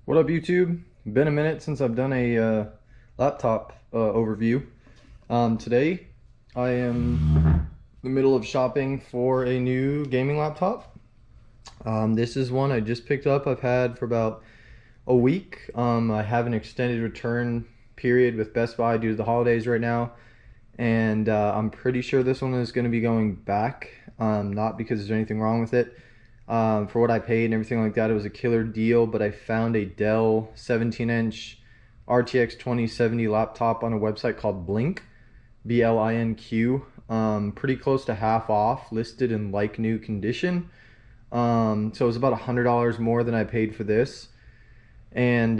What up, YouTube? Been a minute since I've done a laptop overview. Today I am in the middle of shopping for a new gaming laptop. This is one I just picked up. I've had for about a week. I have an extended return period with Best Buy due to the holidays right now, and I'm pretty sure this one is going to be going back. Not because there's anything wrong with it. For what I paid and everything like that, it was a killer deal, but I found a Dell 17-inch RTX 2070 laptop on a website called Blink, B-L-I-N-Q, pretty close to half off, listed in like new condition. So it was about $100 more than I paid for this. And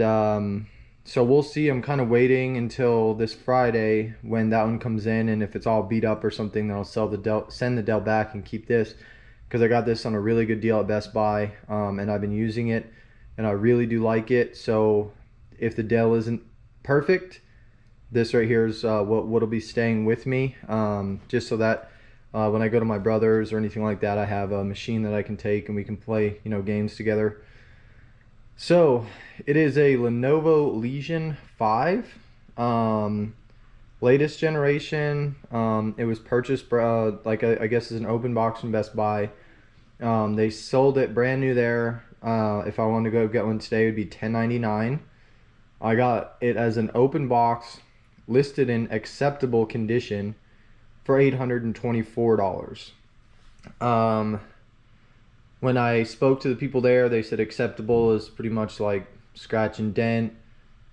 so we'll see. I'm kind of waiting until this Friday when that one comes in, and if it's all beat up or something, then I'll send the Dell back and keep this, because I got this on a really good deal at Best Buy, and I've been using it, and I really do like it. So if the Dell isn't perfect, this right here is what'll be staying with me, just so that when I go to my brother's or anything like that, I have a machine that I can take and we can play, games together. So it is a Lenovo Legion 5. Latest generation. It was purchased I guess as an open box from Best Buy. They sold it brand new there. If I wanted to go get one today, it would be $10.99. I got it as an open box, listed in acceptable condition, for $824. When I spoke to the people there, they said acceptable is pretty much like scratch and dent.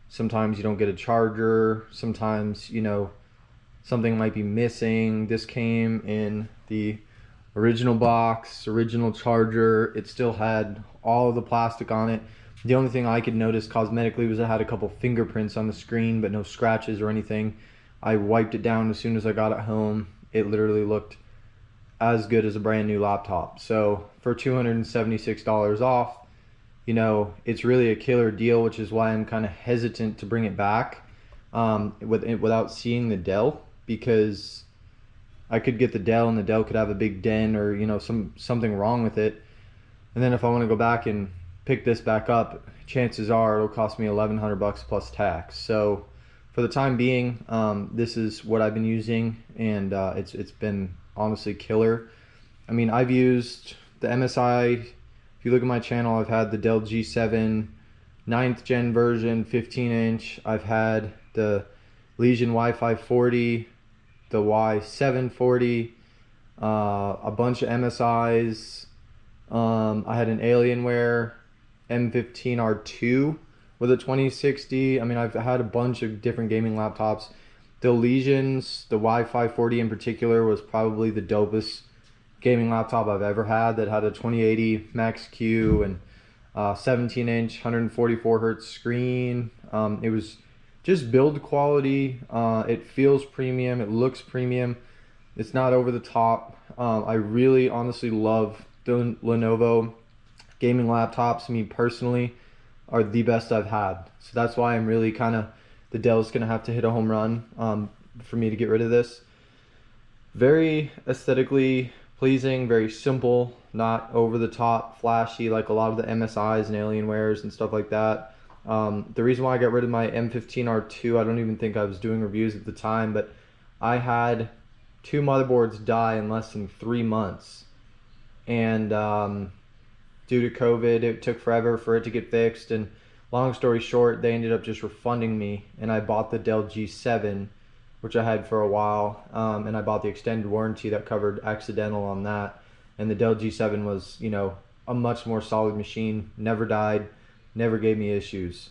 Sometimes you don't get a charger. Sometimes, something might be missing. This came in the original box, original charger. It still had all of the plastic on it. The only thing I could notice cosmetically was it had a couple fingerprints on the screen, but no scratches or anything. I wiped it down as soon as I got it home. It literally looked as good as a brand new laptop. So for $276 off, it's really a killer deal, which is why I'm kind of hesitant to bring it back without seeing the Dell, because I could get the Dell and the Dell could have a big dent or something wrong with it, and then if I want to go back and pick this back up, chances are it'll cost me $1,100 plus tax. So for the time being, this is what I've been using, and it's been honestly killer. I mean, I've used the MSI. If you look at my channel, I've had the Dell G7 9th gen version 15-inch. I've had the Legion Wi-Fi 40, the Y740, a bunch of MSIs. I had an Alienware M15R2 with a 2060. I mean, I've had a bunch of different gaming laptops. The Legions, the Wi-Fi 40 in particular, was probably the dopest gaming laptop I've ever had, that had a 2080 Max Q and 17-inch 144 hertz screen. It was just build quality. It feels premium. It looks premium. It's not over the top. I really honestly love the Lenovo gaming laptops. Me personally, are the best I've had. So that's why I'm really the Dell's gonna have to hit a home run for me to get rid of this. Very aesthetically pleasing, very simple, not over the top, flashy like a lot of the MSIs and Alienwares and stuff like that. The reason why I got rid of my M15R2, I don't even think I was doing reviews at the time, but I had 2 motherboards die in less than 3 months. And due to COVID, it took forever for it to get fixed, and long story short, they ended up just refunding me, and I bought the Dell G7, which I had for a while, and I bought the extended warranty that covered accidental on that. And the Dell G7 was, a much more solid machine, never died, never gave me issues.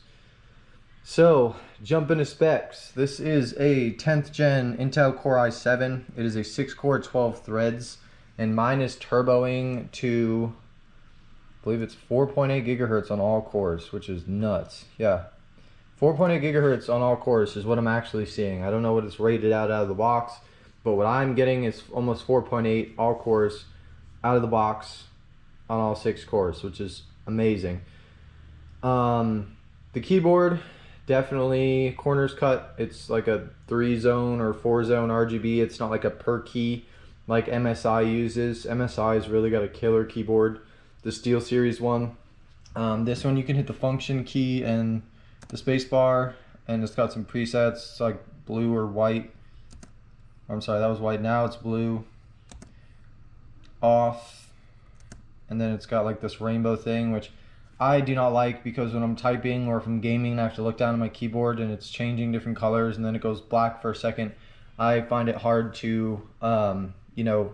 So, jump into specs. This is a 10th gen Intel Core i7. It is a 6-core, 12 threads, and mine is turboing to, I believe it's 4.8 gigahertz on all cores, which is nuts. Yeah, 4.8 gigahertz on all cores is what I'm actually seeing. I don't know what it's rated out of the box, but what I'm getting is almost 4.8 all cores out of the box on all 6 cores, which is amazing. The keyboard, definitely corners cut. It's like a 3-zone or 4-zone RGB. It's not like a per key like MSI uses. MSI's really got a killer keyboard. The SteelSeries one, This one you can hit the function key and the space bar, and it's got some presets. It's like blue or white. I'm sorry, that was white. Now it's blue. Off. And then it's got like this rainbow thing, which I do not like, because when I'm typing or if I'm gaming, I have to look down at my keyboard and it's changing different colors and then it goes black for a second. I find it hard to, you know,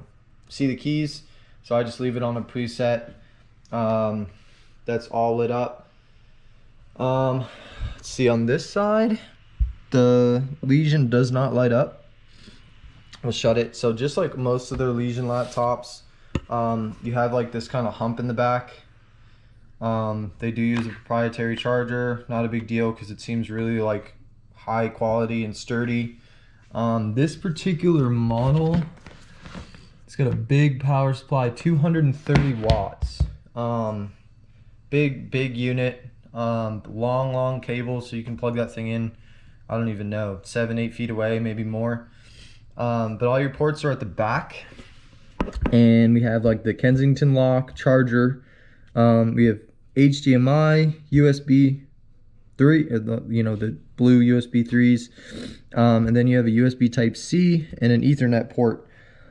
see the keys. So I just leave it on a preset. That's all lit up. Let's see, on this side, the Legion does not light up. We'll shut it. So just like most of their Legion laptops, you have like this kind of hump in the back. They do use a proprietary charger, not a big deal because it seems really like high quality and sturdy. This particular model, it's got a big power supply, 230 watts. Big unit, long cable, so you can plug that thing in, I don't even know, 7-8 feet away, maybe more. But all your ports are at the back, and we have like the Kensington lock charger. We have HDMI, USB 3, you know, the blue USB 3s, and then you have a USB Type C and an Ethernet port.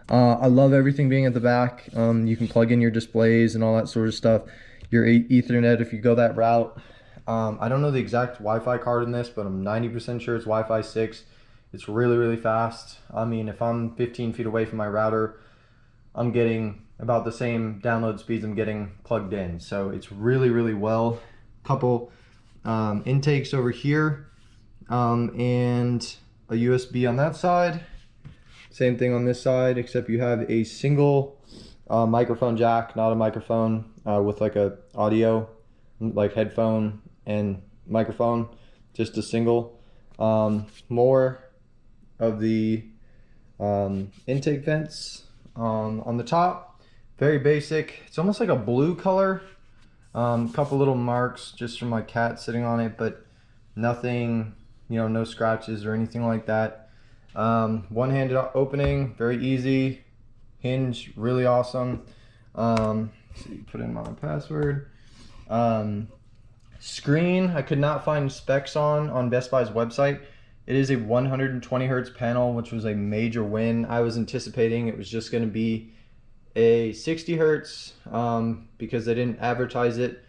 I love everything being at the back. You can plug in your displays and all that sort of stuff. Your Ethernet, if you go that route. I don't know the exact Wi-Fi card in this, but I'm 90% sure it's Wi-Fi 6. It's really fast. I mean, if I'm 15 feet away from my router, I'm getting about the same download speeds I'm getting plugged in. So it's really well. Couple intakes over here, and a USB on that side. Same thing on this side, except you have a single microphone jack, not a microphone with like a audio, like headphone and microphone, just a single. More of the intake vents on the top, very basic. It's almost like a blue color. Couple little marks just from my cat sitting on it, but nothing, you know, no scratches or anything like that. One-handed opening, very easy. Hinge, really awesome. So you put in my password. Screen, I could not find specs on Best Buy's website. It is a 120 hertz panel, which was a major win. I was anticipating it was just going to be a 60 hertz because they didn't advertise it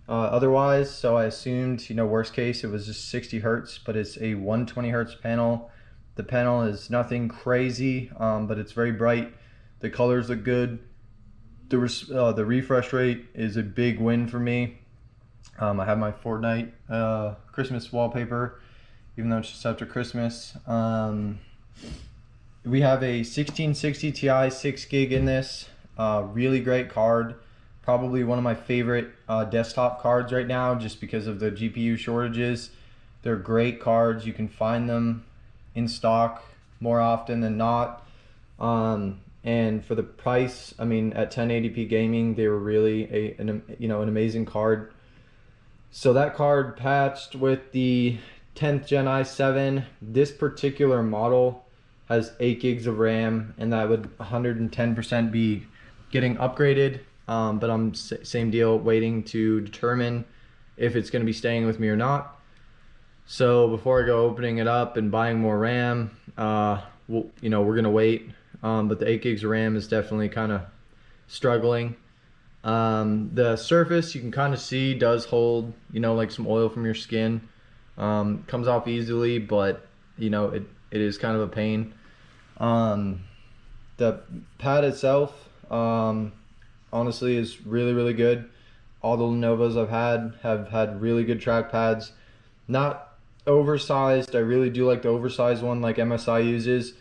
otherwise. So I assumed, you know, worst case, it was just 60 hertz, but it's a 120 hertz panel. The panel is nothing crazy, but it's very bright. The colors look good. The refresh rate is a big win for me. I have my Fortnite Christmas wallpaper, even though it's just after Christmas. We have a 1660 Ti 6 gig in this. Really great card. Probably one of my favorite desktop cards right now, just because of the GPU shortages. They're great cards. You can find them in stock more often than not. And for the price, I mean, at 1080p gaming, they were really an amazing card. So that card patched with the 10th Gen i7. This particular model has 8 gigs of RAM, and that would 110% be getting upgraded. But I'm same deal, waiting to determine if it's going to be staying with me or not. So before I go opening it up and buying more RAM, we're going to wait. But the 8 gigs of RAM is definitely kind of struggling. The surface, you can kind of see, does hold, like some oil from your skin. Comes off easily, but it is kind of a pain. The pad itself, honestly, is really good. All the Lenovo's I've had have had really good track pads. Not oversized. I really do like the oversized one like MSI uses.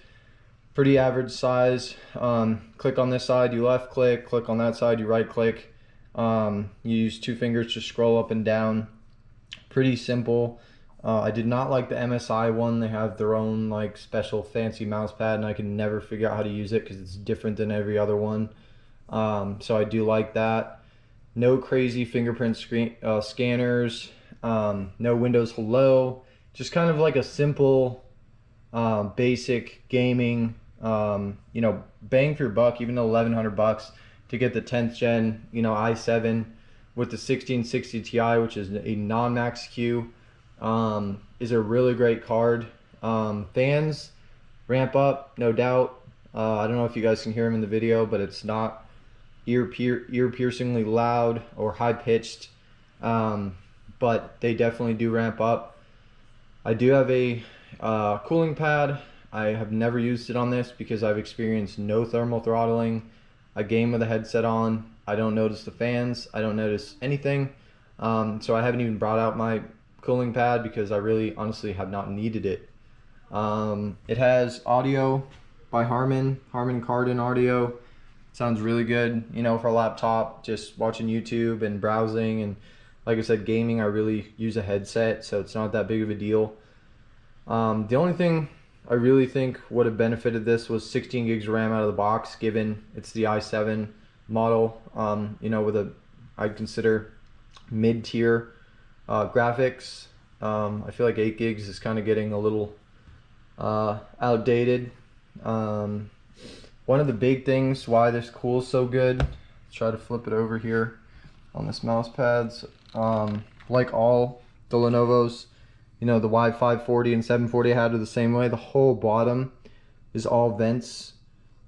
Pretty average size. Click on this side, you left click. Click on that side, you right click. You use 2 fingers to scroll up and down. Pretty simple. I did not like the MSI one. They have their own like special fancy mouse pad, and I can never figure out how to use it because it's different than every other one. So I do like that. No crazy fingerprint scanners. No Windows Hello. Just kind of like a simple, basic gaming. Bang for your buck, even $1,100 to get the 10th gen, i7 with the 1660 Ti, which is a non-max Q, is a really great card. Fans ramp up, no doubt. I don't know if you guys can hear them in the video, but it's not ear-piercingly loud or high-pitched, but they definitely do ramp up. I do have a cooling pad. I have never used it on this because I've experienced no thermal throttling. I game with a headset on. I don't notice the fans. I don't notice anything. So I haven't even brought out my cooling pad because I really honestly have not needed it. It has audio by Harman Kardon audio. Sounds really good, you know, for a laptop, just watching YouTube and browsing, and like I said, gaming, I really use a headset, so it's not that big of a deal. The only thing I really think would have benefited this was 16 gigs of RAM out of the box, given it's the i7 model, you know, with a, I'd consider mid-tier graphics. I feel like 8 gigs is kind of getting a little outdated. One of the big things why this cools so good, let's try to flip it over here on this mouse pads. Like all the Lenovo's, you know, the Y540 and 740 I had are the same way. The whole bottom is all vents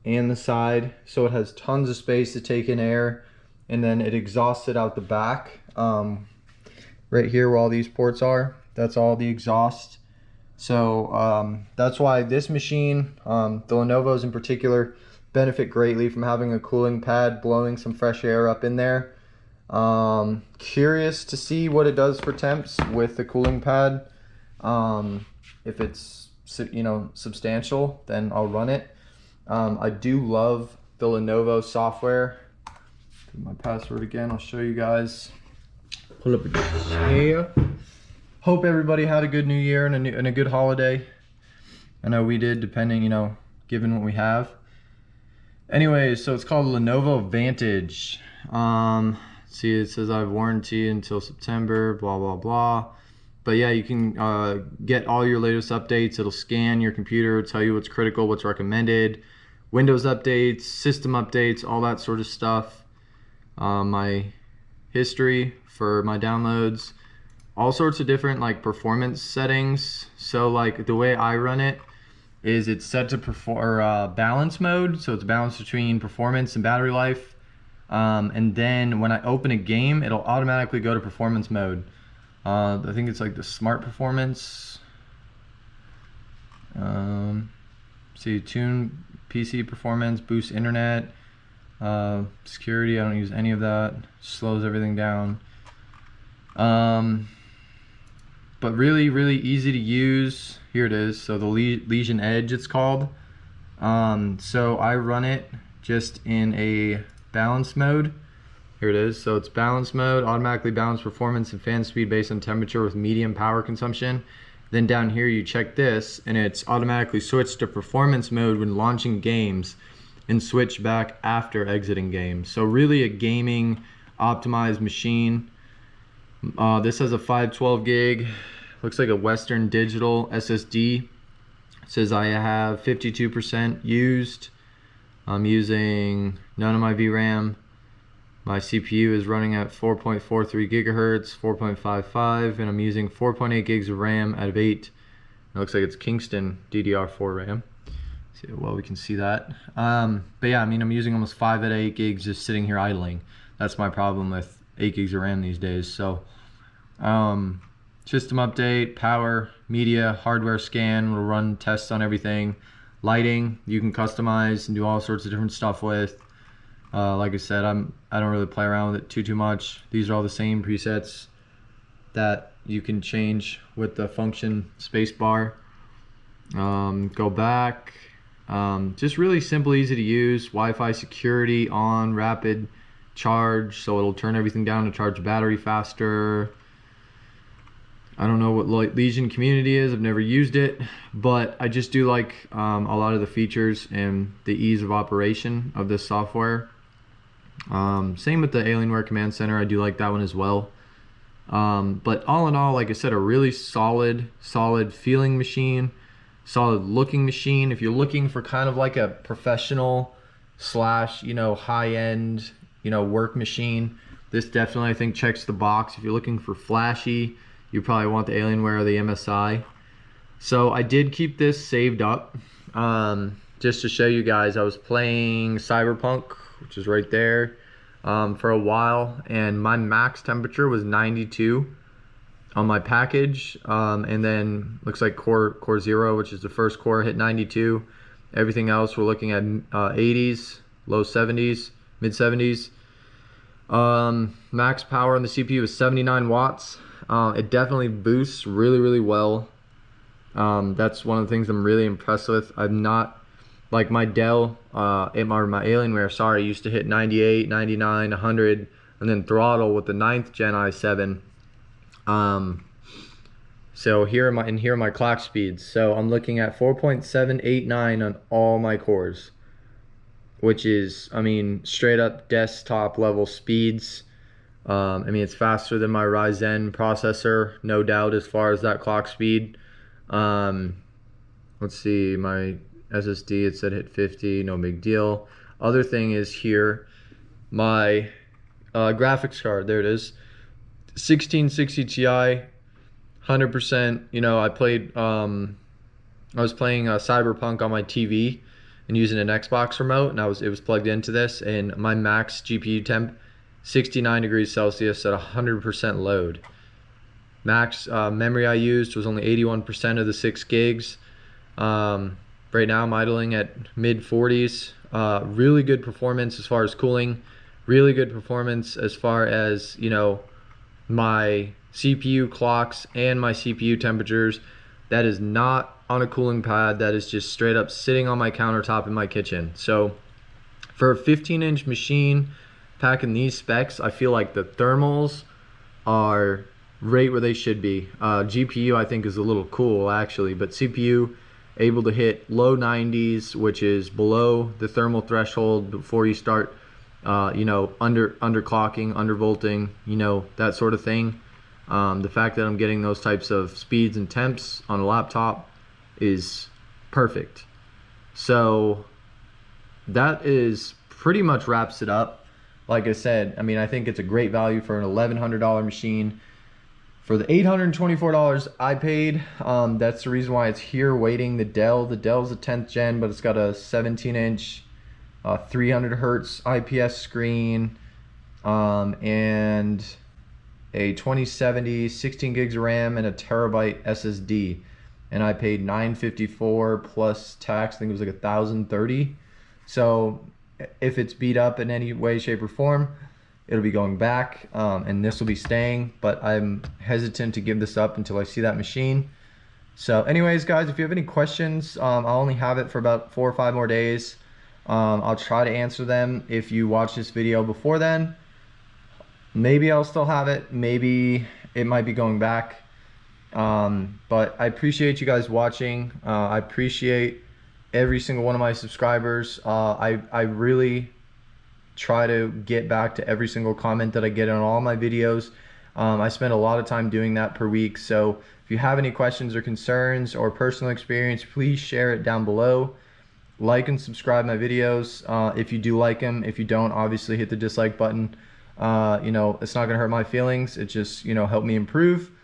and the side, so it has tons of space to take in air, and then it exhausts it out the back. Right here where all these ports are, that's all the exhaust. So that's why this machine, the Lenovo's in particular, benefit greatly from having a cooling pad blowing some fresh air up in there. Curious to see what it does for temps with the cooling pad. If it's, you know, substantial, then I'll run it. I do love the Lenovo software. My password again, I'll show you guys. Pull up a chair. Hope everybody had a good new year and a good holiday. I know we did, depending, you know, given what we have. Anyways, so it's called Lenovo Vantage. See, it says I have warranty until September, blah, blah, blah. But yeah, you can get all your latest updates. It'll scan your computer, tell you what's critical, what's recommended, Windows updates, system updates, all that sort of stuff. My history for my downloads, all sorts of different like performance settings. So like the way I run it is it's set to balance mode, so it's balanced between performance and battery life, and then when I open a game, it'll automatically go to performance mode. I think it's like the smart performance. See, tune PC performance, boost internet, security. I don't use any of that. Slows everything down. But really easy to use. Here it is. So the Legion Edge, it's called. So I run it just in a balance mode. Here it is. So it's balance mode, automatically balance performance and fan speed based on temperature with medium power consumption. Then down here you check this and it's automatically switched to performance mode when launching games and switch back after exiting games. So really a gaming optimized machine. This has a 512 gig, looks like a Western Digital SSD. It says I have 52% used. I'm using none of my VRAM. My CPU is running at 4.43 gigahertz, 4.55, and I'm using 4.8 gigs of RAM out of 8. It looks like it's Kingston DDR4 RAM. See how well we can see that. But yeah, I mean, I'm using almost 5 out of 8 gigs just sitting here idling. That's my problem with 8 gigs of RAM these days. So system update, power, media, hardware scan, we'll run tests on everything. Lighting, you can customize and do all sorts of different stuff with. Like I said, I don't really play around with it too much. These are all the same presets that you can change with the function spacebar. Go back. Just really simple, easy to use. Wi-Fi security on, rapid charge, so it'll turn everything down to charge the battery faster. I don't know what Legion Community is. I've never used it, but I just do like a lot of the features and the ease of operation of this software. Same with the Alienware Command Center. I do like that one as well. But all in all, like I said, a really solid feeling machine, solid looking machine. If you're looking for kind of like a professional slash, you know, high-end, you know, work machine, This definitely, I think, checks the box. If you're looking for flashy, you probably want the Alienware or the MSI. So I did keep this saved up. Just to show you guys, I was playing Cyberpunk, which is right there, for a while, and my max temperature was 92 on my package, and then looks like core 0, which is the first core, hit 92. Everything else we're looking at 80s, low 70s, mid 70s. Max power on the CPU is 79 watts. It definitely boosts really well. That's one of the things I'm really impressed with. I'm not like my Dell, my Alienware, sorry, used to hit 98, 99, 100, and then throttle with the 9th gen i7. So here are my clock speeds. So I'm looking at 4.789 on all my cores, which is, I mean, straight up desktop level speeds. I mean, it's faster than my Ryzen processor, no doubt, as far as that clock speed. Let's see, my SSD, it said hit 50, no big deal. Other thing is here, my graphics card, there it is, 1660 Ti, 100%. You know, I was playing Cyberpunk on my TV and using an Xbox remote, and it was plugged into this, and my max GPU temp, 69 degrees Celsius at 100% load. Max memory I used was only 81% of the 6 gigs. Right now I'm idling at mid 40s. Really good performance as far as cooling. Really good performance as far as, you know, my CPU clocks and my CPU temperatures. That is not on a cooling pad. That is just straight up sitting on my countertop in my kitchen. So for a 15-inch machine packing these specs, I feel like the thermals are right where they should be. GPU I think is a little cool actually, but CPU able to hit low 90s, which is below the thermal threshold before you start you know, underclocking, undervolting, you know, that sort of thing. The fact that I'm getting those types of speeds and temps on a laptop is perfect. So that is pretty much wraps it up. Like I said, I mean, I think it's a great value for an $1,100 machine. For the $824 I paid, that's the reason why it's here waiting. The Dell's a 10th gen, but it's got a 17-inch 300 hertz IPS screen, and a 2070, 16 gigs of RAM, and a terabyte SSD. And I paid $954 plus tax. I think it was like $1,030. So if it's beat up in any way, shape, or form, it'll be going back, and this will be staying, but I'm hesitant to give this up until I see that machine. So anyways, guys, if you have any questions, I'll only have it for about 4 or 5 more days. I'll try to answer them if you watch this video before then. Maybe I'll still have it, maybe it might be going back. But I appreciate you guys watching. I appreciate every single one of my subscribers. I really try to get back to every single comment that I get on all my videos. I spend a lot of time doing that per week. So if you have any questions or concerns or personal experience, please share it down below. Like and subscribe my videos if you do like them. If you don't, obviously hit the dislike button. You know, it's not gonna hurt my feelings. It just, you know, help me improve.